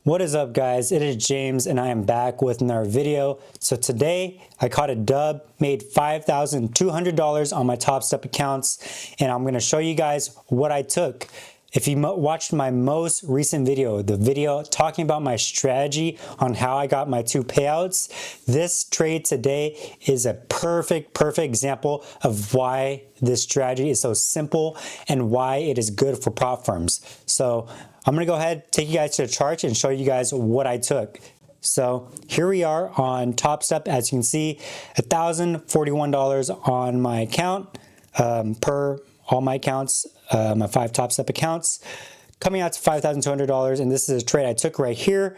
What is up, guys? It is James and I am back with another video. So today I caught a dub, made $5,200 on my Top Step accounts, and I'm going to show you guys what I took. If you watched my most recent video, the video talking about my strategy on how I got my two payouts, this trade today is a perfect example of why this strategy is so simple and why it is good for prop firms. So I'm gonna go ahead, take you guys to the chart and show you guys what I took. So here we are on Top Step. As you can see, $1,041 on my account per all my accounts, my 5 Top Step accounts, coming out to $5,200. And this is a trade I took right here.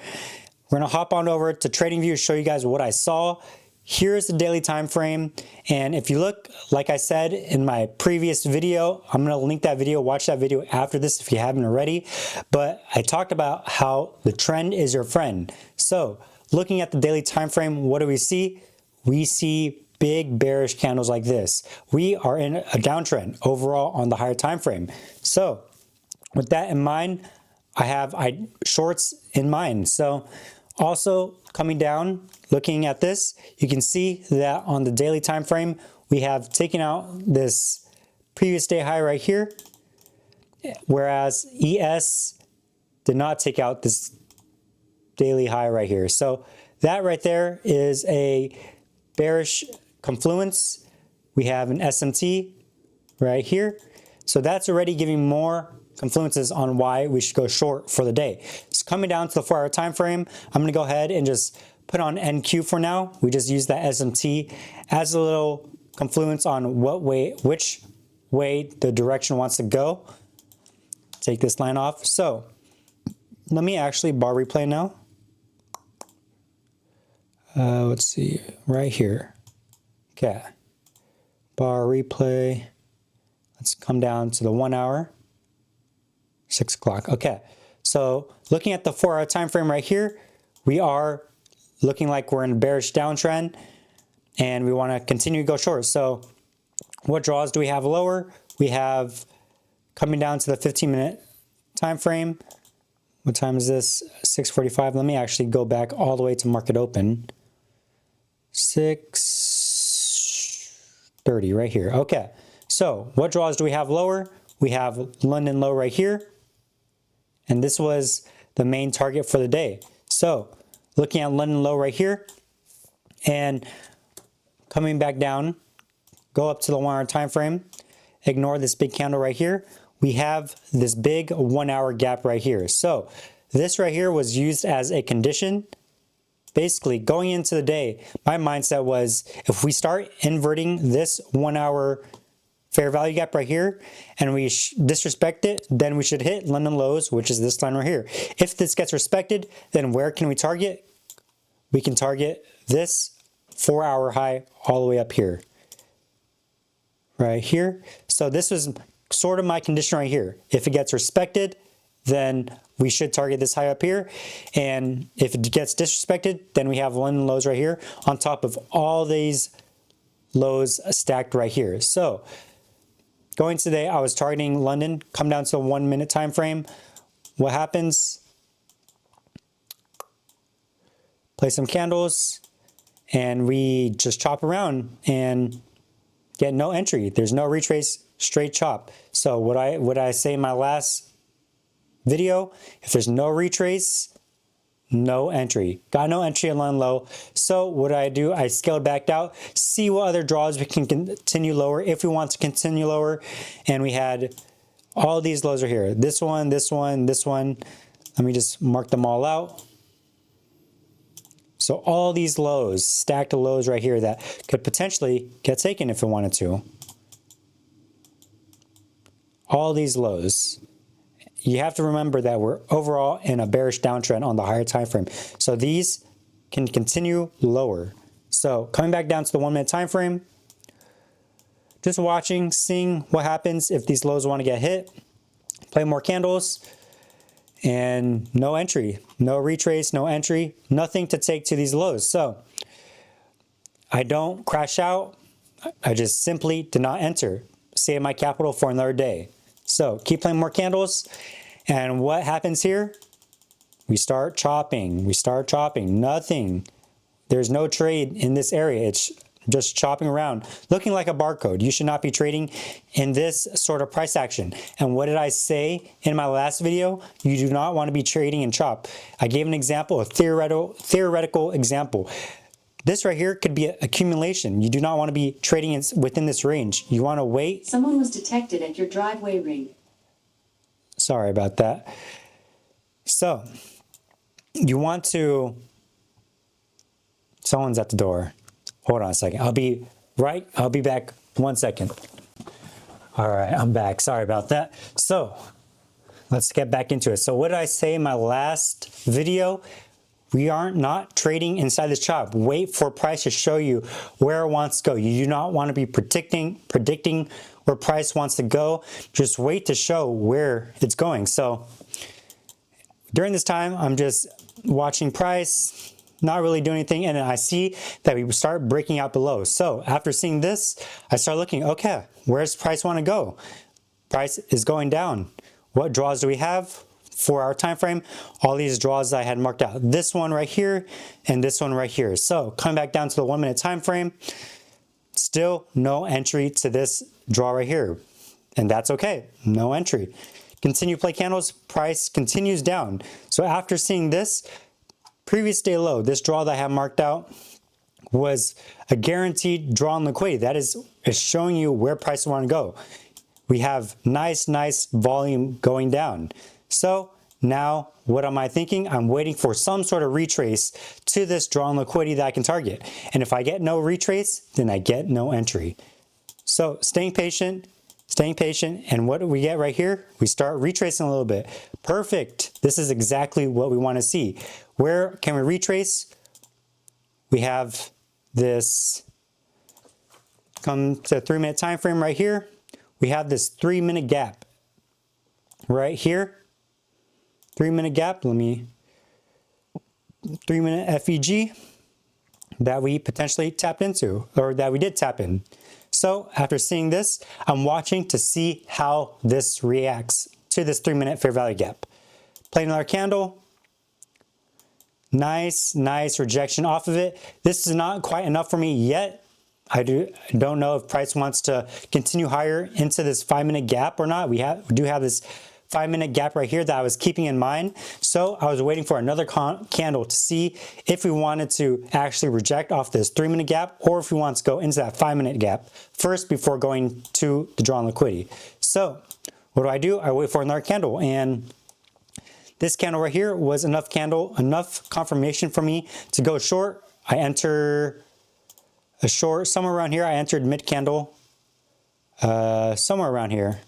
We're gonna hop on over to TradingView, show you guys what I saw. Here's the daily time frame, and if you look, like I said in my previous video, I'm going to link that video, watch that video after this if you haven't already, but I talked about how the trend is your friend. So looking at the daily time frame, what do we see? We see big bearish candles like this. We are in a downtrend overall on the higher time frame. So with that in mind, I have shorts in mind. So also coming down, looking at this, you can see that on the daily time frame, we have taken out this previous day high right here, whereas ES did not take out this daily high right here. So that right there is a bearish confluence. We have an SMT right here. So that's already giving more confluences on why we should go short for the day. It's coming down to the 4-hour time frame. I'm going to go ahead and just put on NQ for now. We just use that SMT as a little confluence on which way the direction wants to go. Take this line off. So let me actually bar replay now. Let's see, right here. Okay, bar replay. Let's come down to the 1 hour. 6 o'clock. Okay, so looking at the 4-hour time frame right here, we are looking like we're in a bearish downtrend and we want to continue to go short. So what draws do we have lower? We have coming down to the 15-minute time frame. What time is this? 6:45. Let me actually go back all the way to market open. 6:30 right here. Okay, so what draws do we have lower? We have London low right here, and this was the main target for the day. So looking at London low right here and coming back down, go up to the 1 hour time frame, ignore this big candle right here. We have this big 1 hour gap right here. So this right here was used as a condition. Basically going into the day, my mindset was if we start inverting this 1 hour fair value gap right here, and we disrespect it, then we should hit London lows, which is this line right here. If this gets respected, then where can we target? We can target this 4-hour high all the way up here, right here. So this was sort of my condition right here. If it gets respected, then we should target this high up here, and if it gets disrespected, then we have London lows right here on top of all these lows stacked right here. So going today, I was targeting London, come down to a 1 minute time frame. What happens? Play some candles, and we just chop around and get no entry. There's no retrace, straight chop. So what I say in my last video, if there's no retrace, no entry. Got no entry at London low. So what I do, I scaled back out, see what other draws we can continue lower if we want to continue lower. And we had all these lows are here. This one, this one, this one. Let me just mark them all out. So all these lows, stacked lows right here that could potentially get taken if it wanted to. All these lows. You have to remember that we're overall in a bearish downtrend on the higher time frame. So these can continue lower. So coming back down to the 1 minute time frame, just watching, seeing what happens if these lows want to get hit. Play more candles, and no entry, no retrace, no entry, nothing to take to these lows. So I don't crash out. I just simply did not enter. Save my capital for another day. So keep playing more candles. And what happens here? We start chopping, nothing. There's no trade in this area. It's just chopping around, looking like a barcode. You should not be trading in this sort of price action. And what did I say in my last video? You do not want to be trading in chop. I gave an example, a theoretical example. This right here could be accumulation. You do not want to be trading within this range. You want to wait. Someone was detected at your driveway ring. Sorry about that. So, you want to... Someone's at the door. Hold on a second. I'll be back 1 second. All right, I'm back. Sorry about that. So, let's get back into it. So what did I say in my last video? We are not trading inside this chop. Wait for price to show you where it wants to go. You do not want to be predicting where price wants to go. Just wait to show where it's going. So during this time, I'm just watching price, not really doing anything, and then I see that we start breaking out below. So after seeing this, I start looking, okay, where's price want to go? Price is going down. What draws do we have for our time frame? All these draws I had marked out. This one right here and this one right here. So coming back down to the 1 minute time frame, still no entry to this draw right here. And that's okay, no entry. Continue play candles, price continues down. So after seeing this, previous day low, this draw that I have marked out was a guaranteed draw on liquidity. That is showing you where price want to go. We have nice volume going down. So now what am I thinking? I'm waiting for some sort of retrace to this draw on liquidity that I can target. And if I get no retrace, then I get no entry. So staying patient, and what do we get right here? We start retracing a little bit. Perfect. This is exactly what we want to see. Where can we retrace? We have this, come to a 3 minute time frame right here. We have this 3 minute gap right here. 3 minute gap, 3 minute FEG that we potentially tapped into, or that we did tap in. So after seeing this, I'm watching to see how this reacts to this 3 minute fair value gap. Play another candle. Nice rejection off of it. This is not quite enough for me yet. I don't know if price wants to continue higher into this 5 minute gap or not. We do have this 5 minute gap right here that I was keeping in mind. So I was waiting for another candle to see if we wanted to actually reject off this 3 minute gap, or if we want to go into that 5 minute gap first before going to the draw on liquidity. So what do? I wait for another candle, and this candle right here was enough confirmation for me to go short. I enter a short somewhere around here. I entered mid candle somewhere around here.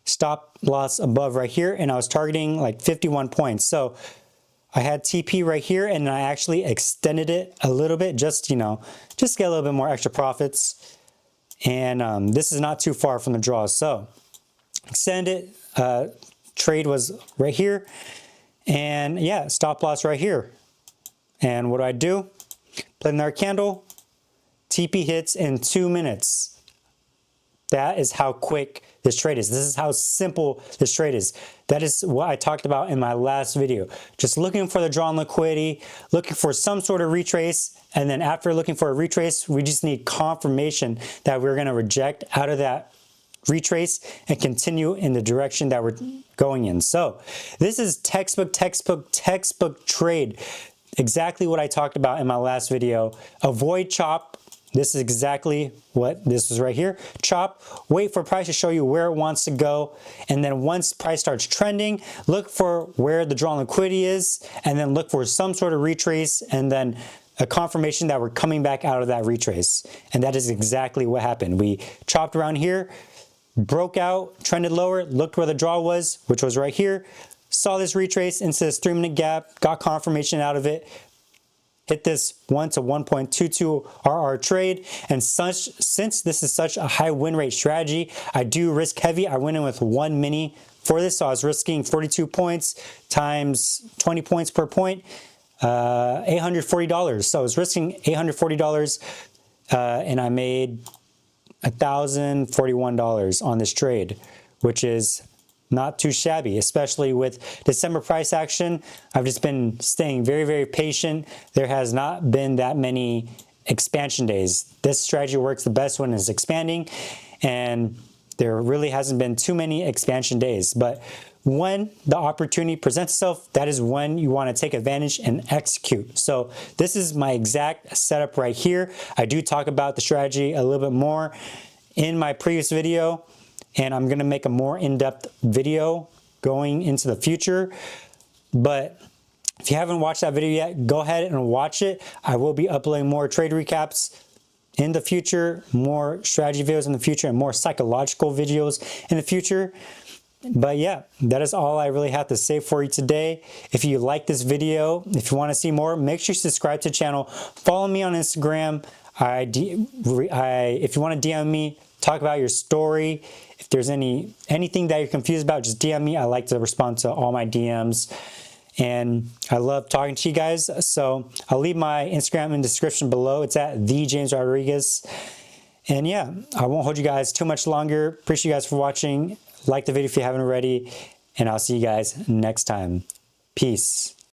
Stop loss above right here, and I was targeting like 51 points. So I had TP right here, and I actually extended it a little bit, just get a little bit more extra profits. And this is not too far from the draw, so extend it. Trade was right here, and yeah, stop loss right here. And what do? Play another candle. TP hits in 2 minutes. That is how quick this trade is. This is how simple this trade is. That is what I talked about in my last video. Just looking for the draw on liquidity, looking for some sort of retrace, and then after looking for a retrace, we just need confirmation that we're going to reject out of that retrace and continue in the direction that we're going in. So this is textbook trade. Exactly what I talked about in my last video. Avoid chop. This is exactly what this is right here. Chop, wait for price to show you where it wants to go. And then once price starts trending, look for where the draw on liquidity is, and then look for some sort of retrace, and then a confirmation that we're coming back out of that retrace. And that is exactly what happened. We chopped around here, broke out, trended lower, looked where the draw was, which was right here, saw this retrace into this 3 minute gap, got confirmation out of it, hit this 1 to 1.22 RR trade. And since this is such a high win rate strategy, I do risk heavy. I went in with 1 mini for this, so I was risking 42 points times 20 points per point, $840. So I was risking $840, and I made $1,041 on this trade, which is not too shabby, especially with December price action. I've just been staying very, very patient. There has not been that many expansion days. This strategy works the best when it's expanding, and there really hasn't been too many expansion days. But when the opportunity presents itself, that is when you want to take advantage and execute. So this is my exact setup right here. I do talk about the strategy a little bit more in my previous video, and I'm going to make a more in-depth video going into the future. But if you haven't watched that video yet, go ahead and watch it. I will be uploading more trade recaps in the future, more strategy videos in the future, and more psychological videos in the future. But yeah, that is all I really have to say for you today. If you like this video, if you want to see more, make sure you subscribe to the channel. Follow me on Instagram. If you want to DM me, talk about your story. If there's anything that you're confused about, just DM me. I like to respond to all my DMs. And I love talking to you guys. So I'll leave my Instagram in the description below. It's at @TheJamesRodriguez. And yeah, I won't hold you guys too much longer. Appreciate you guys for watching. Like the video if you haven't already. And I'll see you guys next time. Peace.